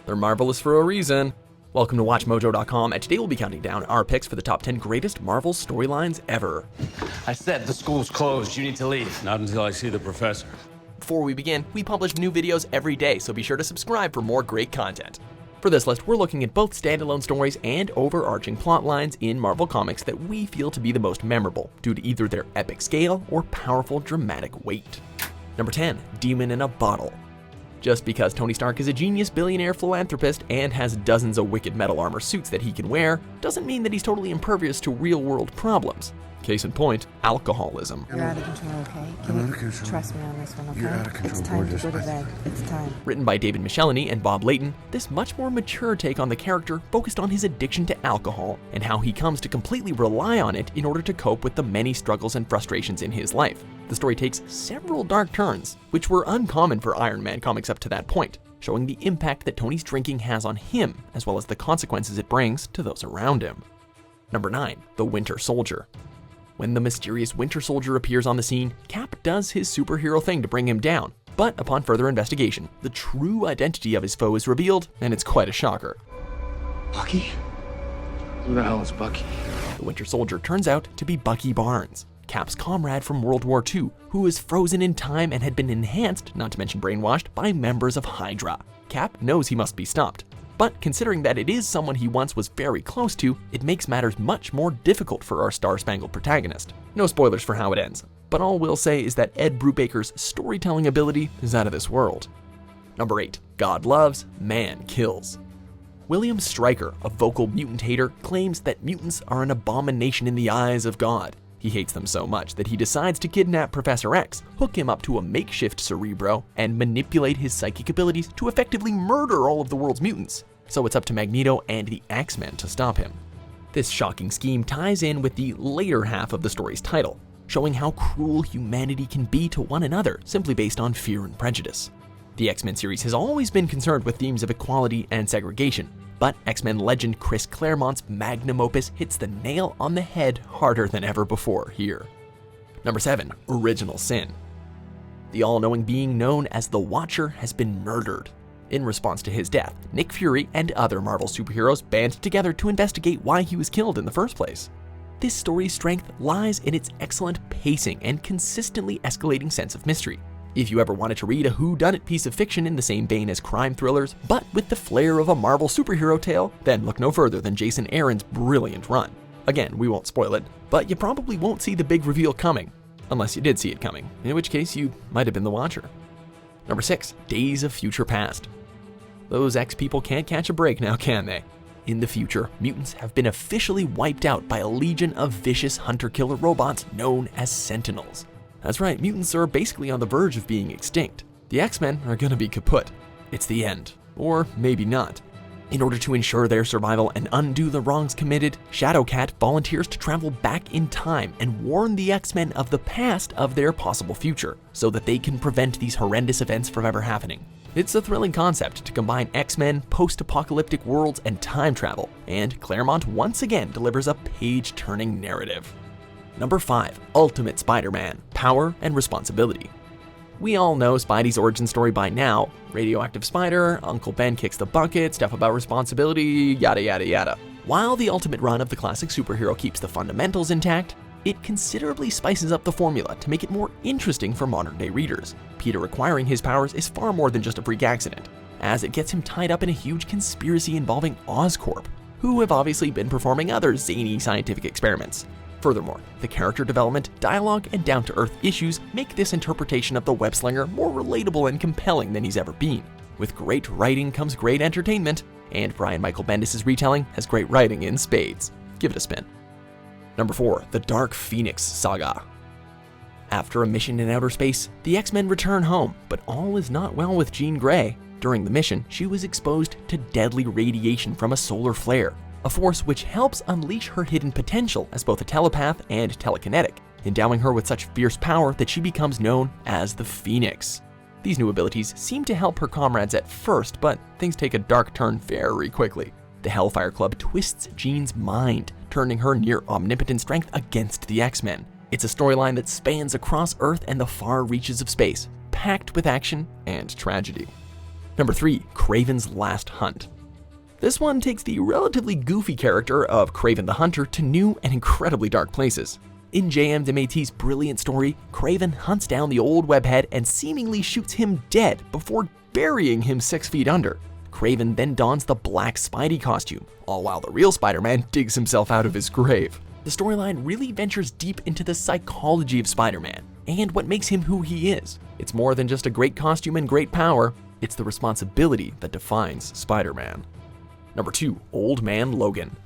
They're marvelous for a reason. Welcome to WatchMojo.com, and today we'll be counting down our picks for the top 10 greatest Marvel storylines ever. I said the school's closed. You need to leave. Not until I see the professor. Before we begin, we publish new videos every day, so be sure to subscribe for more great content. For this list, we're looking at both standalone stories and overarching plot lines in Marvel Comics that we feel to be the most memorable, due to either their epic scale or powerful dramatic weight. Number 10, Demon in a Bottle. Just because Tony Stark is a genius billionaire philanthropist and has dozens of wicked metal armor suits that he can wear, doesn't mean that he's totally impervious to real-world problems. Case in point, alcoholism. You're out of control, okay? I'm out of control. Trust me on this one, okay? You're out of control, It's time gorgeous. to go to bed. It's time. Written by David Michelini and Bob Layton, this much more mature take on the character focused on his addiction to alcohol and how he comes to completely rely on it in order to cope with the many struggles and frustrations in his life. The story takes several dark turns, which were uncommon for Iron Man comics up to that point, showing the impact that Tony's drinking has on him, as well as the consequences it brings to those around him. Number 9, The Winter Soldier. When the mysterious Winter Soldier appears on the scene, Cap does his superhero thing to bring him down. But upon further investigation, the true identity of his foe is revealed, and it's quite a shocker. Bucky? Who the hell is Bucky? The Winter Soldier turns out to be Bucky Barnes, Cap's comrade from World War II, who was frozen in time and had been enhanced, not to mention brainwashed, by members of Hydra. Cap knows he must be stopped. But considering that it is someone he once was very close to, it makes matters much more difficult for our star-spangled protagonist. No spoilers for how it ends, but all we'll say is that Ed Brubaker's storytelling ability is out of this world. Number 8, God Loves, Man Kills. William Stryker, a vocal mutant hater, claims that mutants are an abomination in the eyes of God. He hates them so much that he decides to kidnap Professor X, hook him up to a makeshift Cerebro, and manipulate his psychic abilities to effectively murder all of the world's mutants. So it's up to Magneto and the X-Men to stop him. This shocking scheme ties in with the later half of the story's title, showing how cruel humanity can be to one another simply based on fear and prejudice. The X-Men series has always been concerned with themes of equality and segregation, but X-Men legend Chris Claremont's magnum opus hits the nail on the head harder than ever before here. Number 7, Original Sin. The all-knowing being known as the Watcher has been murdered. In response to his death, Nick Fury and other Marvel superheroes band together to investigate why he was killed in the first place. This story's strength lies in its excellent pacing and consistently escalating sense of mystery. If you ever wanted to read a whodunit piece of fiction in the same vein as crime thrillers, but with the flair of a Marvel superhero tale, then look no further than Jason Aaron's brilliant run. Again, we won't spoil it, but you probably won't see the big reveal coming, unless you did see it coming, in which case you might have been the Watcher. Number 6, Days of Future Past. Those X-people can't catch a break now, can they? In the future, mutants have been officially wiped out by a legion of vicious hunter-killer robots known as Sentinels. That's right, mutants are basically on the verge of being extinct. The X-Men are gonna be kaput. It's the end. Or maybe not. In order to ensure their survival and undo the wrongs committed, Shadowcat volunteers to travel back in time and warn the X-Men of the past of their possible future, so that they can prevent these horrendous events from ever happening. It's a thrilling concept to combine X-Men, post-apocalyptic worlds, and time travel, and Claremont once again delivers a page-turning narrative. Number 5, Ultimate Spider-Man, Power and Responsibility. We all know Spidey's origin story by now. Radioactive spider, Uncle Ben kicks the bucket, stuff about responsibility, yada yada yada. While the Ultimate run of the classic superhero keeps the fundamentals intact, it considerably spices up the formula to make it more interesting for modern-day readers. Peter acquiring his powers is far more than just a freak accident, as it gets him tied up in a huge conspiracy involving Oscorp, who have obviously been performing other zany scientific experiments. Furthermore, the character development, dialogue, and down-to-earth issues make this interpretation of the web-slinger more relatable and compelling than he's ever been. With great writing comes great entertainment, and Brian Michael Bendis' retelling has great writing in spades. Give it a spin. Number 4, The Dark Phoenix Saga. After a mission in outer space, the X-Men return home, but all is not well with Jean Grey. During the mission, she was exposed to deadly radiation from a solar flare, a force which helps unleash her hidden potential as both a telepath and telekinetic, endowing her with such fierce power that she becomes known as the Phoenix. These new abilities seem to help her comrades at first, but things take a dark turn very quickly. The Hellfire Club twists Jean's mind, turning her near-omnipotent strength against the X-Men. It's a storyline that spans across Earth and the far reaches of space, packed with action and tragedy. Number 3. Kraven's Last Hunt. This one takes the relatively goofy character of Kraven the Hunter to new and incredibly dark places. In J.M. DeMatteis's brilliant story, Kraven hunts down the old webhead and seemingly shoots him dead before burying him 6 feet under. Kraven then dons the black Spidey costume, all while the real Spider-Man digs himself out of his grave. The storyline really ventures deep into the psychology of Spider-Man and what makes him who he is. It's more than just a great costume and great power, it's the responsibility that defines Spider-Man. Number 2. Old Man Logan.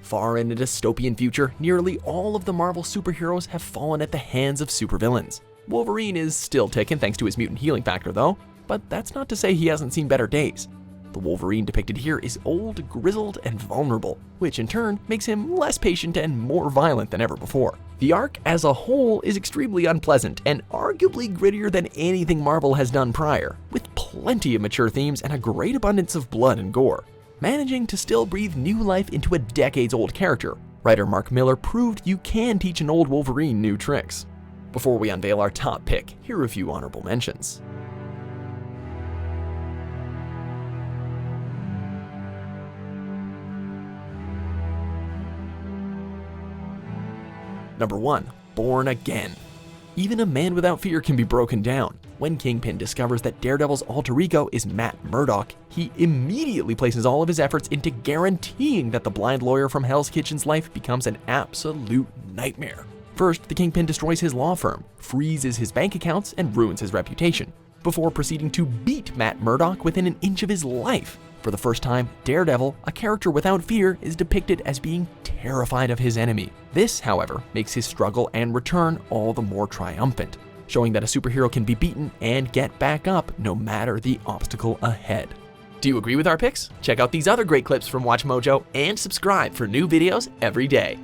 Far in a dystopian future, nearly all of the Marvel superheroes have fallen at the hands of supervillains. Wolverine is still ticking thanks to his mutant healing factor though, but that's not to say he hasn't seen better days. The Wolverine depicted here is old, grizzled, and vulnerable, which in turn makes him less patient and more violent than ever before. The arc as a whole is extremely unpleasant and arguably grittier than anything Marvel has done prior, with plenty of mature themes and a great abundance of blood and gore. Managing to still breathe new life into a decades-old character, writer Mark Millar proved you can teach an old Wolverine new tricks. Before we unveil our top pick, here are a few honorable mentions. Number 1. Born Again. Even a man without fear can be broken down. When Kingpin discovers that Daredevil's alter ego is Matt Murdock, he immediately places all of his efforts into guaranteeing that the blind lawyer from Hell's Kitchen's life becomes an absolute nightmare. First, the Kingpin destroys his law firm, freezes his bank accounts, and ruins his reputation, before proceeding to beat Matt Murdock within an inch of his life. For the first time, Daredevil, a character without fear, is depicted as being terrified of his enemy. This, however, makes his struggle and return all the more triumphant, showing that a superhero can be beaten and get back up no matter the obstacle ahead. Do you agree with our picks? Check out these other great clips from WatchMojo and subscribe for new videos every day.